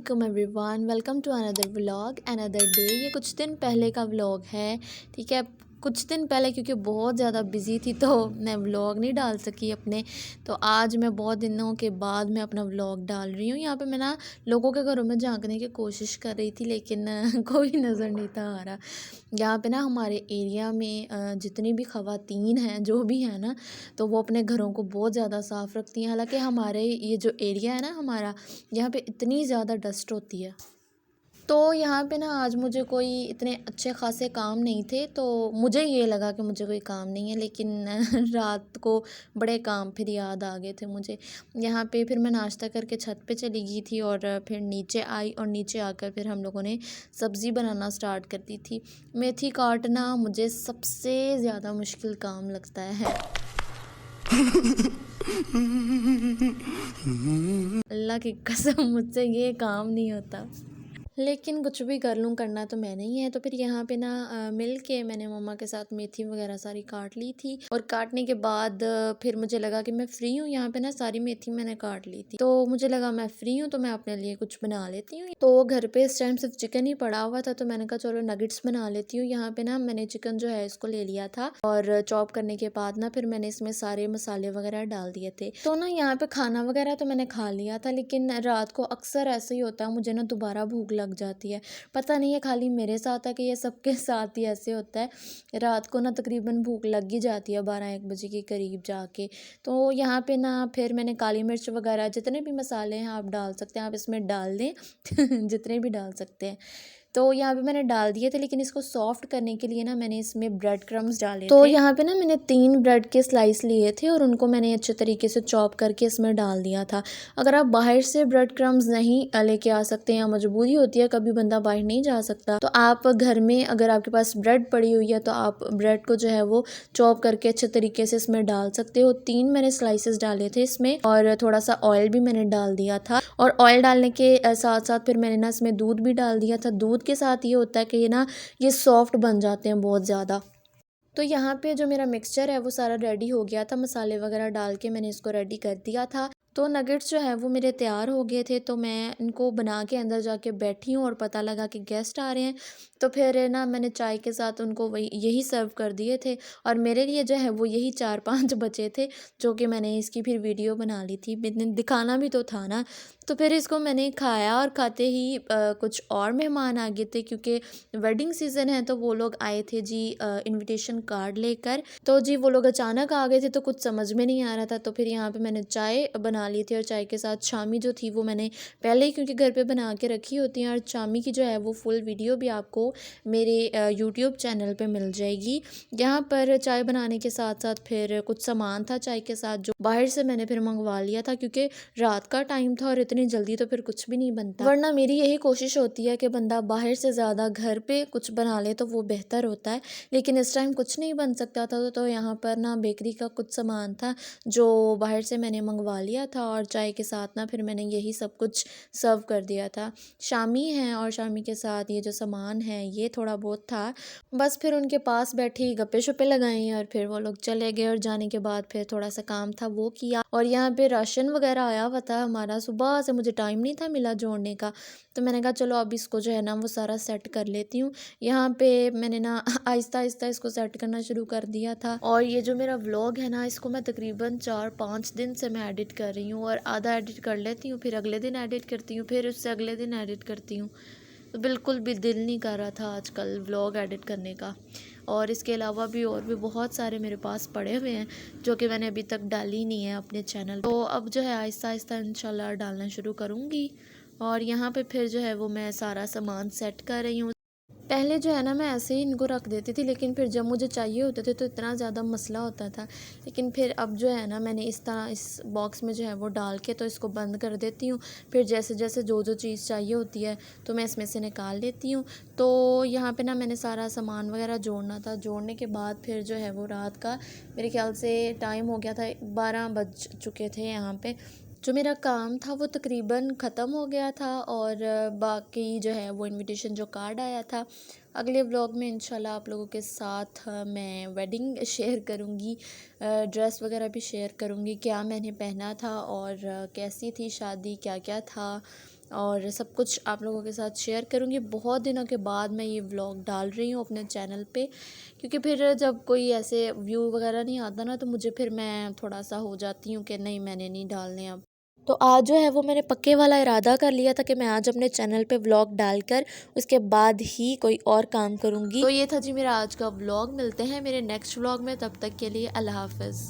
अस्सलामुअलैकुम everyone, welcome to another vlog another day. ये कुछ दिन पहले का व्लॉग है, ठीक है। कुछ दिन पहले क्योंकि बहुत ज़्यादा बिज़ी थी तो मैं व्लॉग नहीं डाल सकी अपने। तो आज मैं बहुत दिनों के बाद मैं अपना व्लॉग डाल रही हूँ। यहाँ पे मैं ना लोगों के घरों में झांकने की कोशिश कर रही थी, लेकिन कोई नज़र नहीं था आ रहा। यहाँ पे ना हमारे एरिया में जितनी भी ख़वातीन हैं जो भी हैं ना, तो वो अपने घरों को बहुत ज़्यादा साफ़ रखती हैं। हालांकि हमारे ये जो एरिया है ना हमारा, यहाँ पे इतनी ज़्यादा डस्ट होती है। तो यहाँ पे ना आज मुझे कोई इतने अच्छे ख़ासे काम नहीं थे, तो मुझे ये लगा कि मुझे कोई काम नहीं है, लेकिन रात को बड़े काम फिर याद आ गए थे मुझे। यहाँ पे फिर मैं नाश्ता करके छत पे चली गई थी और फिर नीचे आई और नीचे आकर फिर हम लोगों ने सब्ज़ी बनाना स्टार्ट कर दी थी। मेथी काटना मुझे सबसे ज़्यादा मुश्किल काम लगता है। अल्लाह की कसम मुझसे ये काम नहीं होता, लेकिन कुछ भी कर लूँ, करना तो मैंने ही है। तो फिर यहाँ पे ना मिल के मैंने मम्मा के साथ मेथी वगैरह सारी काट ली थी और काटने के बाद फिर मुझे लगा कि मैं फ्री हूँ। यहाँ पे ना सारी मेथी मैंने काट ली थी, तो मुझे लगा मैं फ्री हूँ तो मैं अपने लिए कुछ बना लेती हूँ। तो घर पे इस टाइम सिर्फ चिकन ही पड़ा हुआ था, तो मैंने कहा चलो नगेट्स बना लेती हूँ। यहाँ पे ना मैंने चिकन जो है इसको ले लिया था और चॉप करने के बाद ना फिर मैंने इसमें सारे मसाले वगैरह डाल दिए थे। तो ना यहाँ पे खाना वगैरह तो मैंने खा लिया था, लेकिन रात को अक्सर ऐसे ही होता है, मुझे ना दोबारा भूख लग जाती है। पता नहीं है खाली मेरे साथ है कि ये सबके साथ ही ऐसे होता है। रात को ना तकरीबन भूख लग ही जाती है 12-1 बजे के करीब जाके। तो यहाँ पे ना फिर मैंने काली मिर्च वगैरह जितने भी मसाले हैं आप डाल सकते हैं, आप इसमें डाल दें जितने भी डाल सकते हैं। तो यहाँ पे मैंने डाल दिए थे, लेकिन इसको सॉफ्ट करने के लिए ना मैंने इसमें ब्रेड क्रम्स डाले तो थे। यहाँ पे ना मैंने 3 ब्रेड के स्लाइस लिए थे और उनको मैंने अच्छे तरीके से चॉप करके इसमें डाल दिया था। अगर आप बाहर से ब्रेड क्रम्स नहीं लेके आ सकते या मजबूरी होती है, कभी बंदा बाहर नहीं जा सकता, तो आप घर में अगर आपके पास ब्रेड पड़ी हुई है तो आप ब्रेड को जो है वो चॉप करके अच्छे तरीके से इसमें डाल सकते हो। 3 मैंने स्लाइसेस डाले थे इसमें और थोड़ा सा ऑयल भी मैंने डाल दिया था। और ऑयल डालने के साथ साथ फिर मैंने ना इसमें दूध भी डाल दिया था। दूध के साथ ये होता है कि ये ना ये सॉफ्ट बन जाते हैं बहुत ज़्यादा। तो यहाँ पे जो मेरा मिक्सचर है वो सारा रेडी हो गया था, मसाले वगैरह डाल के मैंने इसको रेडी कर दिया था। तो नगेट्स जो है वो मेरे तैयार हो गए थे, तो मैं इनको बना के अंदर जाके बैठी हूँ और पता लगा कि गेस्ट आ रहे हैं। तो फिर ना मैंने चाय के साथ उनको वही यही सर्व कर दिए थे और मेरे लिए जो है वो यही 4-5 बचे थे, जो कि मैंने इसकी फिर वीडियो बना ली थी, मैंने दिखाना भी तो था ना। तो फिर इसको मैंने खाया और खाते ही कुछ और मेहमान आ गए थे, क्योंकि वेडिंग सीज़न है तो वो लोग आए थे जी इनविटेशन कार्ड लेकर। तो जी वो लोग अचानक आ गए थे तो कुछ समझ में नहीं आ रहा था। तो फिर यहाँ पे मैंने चाय बना ली थी और चाय के साथ शामी जो थी वो मैंने पहले ही क्योंकि घर पे बना के रखी होती हैं, और शामी की जो है वो फुल वीडियो भी आपको मेरे यूट्यूब चैनल पे मिल जाएगी। यहाँ पर चाय बनाने के साथ साथ फिर कुछ सामान था चाय के साथ जो बाहर से मैंने फिर मंगवा लिया था, क्योंकि रात का टाइम था और इतनी जल्दी तो फिर कुछ भी नहीं बनता। वरना मेरी यही कोशिश होती है कि बंदा बाहर से ज़्यादा घर पे कुछ बना ले तो वो बेहतर होता है, लेकिन इस टाइम कुछ नहीं बन सकता था। तो यहाँ पर ना बेकरी का कुछ सामान था जो बाहर से मैंने मंगवा लिया था और चाय के साथ ना फिर मैंने यही सब कुछ सर्व कर दिया था। शामी हैं और शामी के साथ ये जो सामान है ये थोड़ा बहुत था। बस फिर उनके पास बैठी गप्पे शप्पे लगाए और फिर वो लोग चले गए, और जाने के बाद फिर थोड़ा सा काम था वो किया। और यहाँ पे राशन वगैरह आया हुआ था हमारा, सुबह से मुझे टाइम नहीं था मिला जोड़ने का, तो मैंने कहा चलो अब इसको जो है ना वो सारा सेट कर लेती हूँ। यहाँ पे मैंने ना आहिस्ता आहिस्ता इसको सेट करना शुरू कर दिया था। और ये जो मेरा व्लॉग है ना इसको मैं तकरीबन 4-5 दिन से मैं एडिट कर रही हूँ, और आधा एडिट कर लेती हूँ, फिर अगले दिन एडिट करती हूँ, फिर उससे अगले दिन एडिट करती हूँ। तो बिल्कुल भी दिल नहीं कर रहा था आजकल व्लॉग एडिट करने का। और इसके अलावा भी और भी बहुत सारे मेरे पास पड़े हुए हैं जो कि मैंने अभी तक डाली नहीं है अपने चैनल। तो अब जो है आहिस्ता आहिस्ता इंशाल्लाह डालना शुरू करूँगी। और यहाँ पे फिर जो है वो मैं सारा सामान सेट कर रही हूँ। पहले जो है ना मैं ऐसे ही इनको रख देती थी, लेकिन फिर जब मुझे चाहिए होते थे तो इतना ज़्यादा मसला होता था। लेकिन फिर अब जो है ना मैंने इस तरह इस बॉक्स में जो है वो डाल के तो इसको बंद कर देती हूँ। फिर जैसे जैसे जो जो चीज़ चाहिए होती है तो मैं इसमें से निकाल लेती हूँ। तो यहाँ पे ना मैंने सारा सामान वगैरह जोड़ना था, जोड़ने के बाद फिर जो है वो रात का मेरे ख्याल से टाइम हो गया था, 12 बज चुके थे। यहाँ पे जो मेरा काम था वो तकरीबन ख़त्म हो गया था, और बाकी जो है वो इनविटेशन जो कार्ड आया था अगले व्लॉग में इंशाल्लाह आप लोगों के साथ मैं वेडिंग शेयर करूँगी, ड्रेस वगैरह भी शेयर करूँगी, क्या मैंने पहना था और कैसी थी शादी, क्या क्या था, और सब कुछ आप लोगों के साथ शेयर करूँगी। बहुत दिनों के बाद मैं ये व्लॉग डाल रही हूँ अपने चैनल पे, क्योंकि फिर जब कोई ऐसे व्यू वगैरह नहीं आता ना, तो मुझे फिर मैं थोड़ा सा हो जाती हूँ कि नहीं मैंने नहीं डालने अब। तो आज जो है वो मैंने पक्के वाला इरादा कर लिया था कि मैं आज अपने चैनल पे व्लॉग डालकर उसके बाद ही कोई और काम करूँगी। तो ये था जी मेरा आज का व्लॉग। मिलते हैं मेरे नेक्स्ट व्लॉग में, तब तक के लिए अल्लाह हाफ़िज़।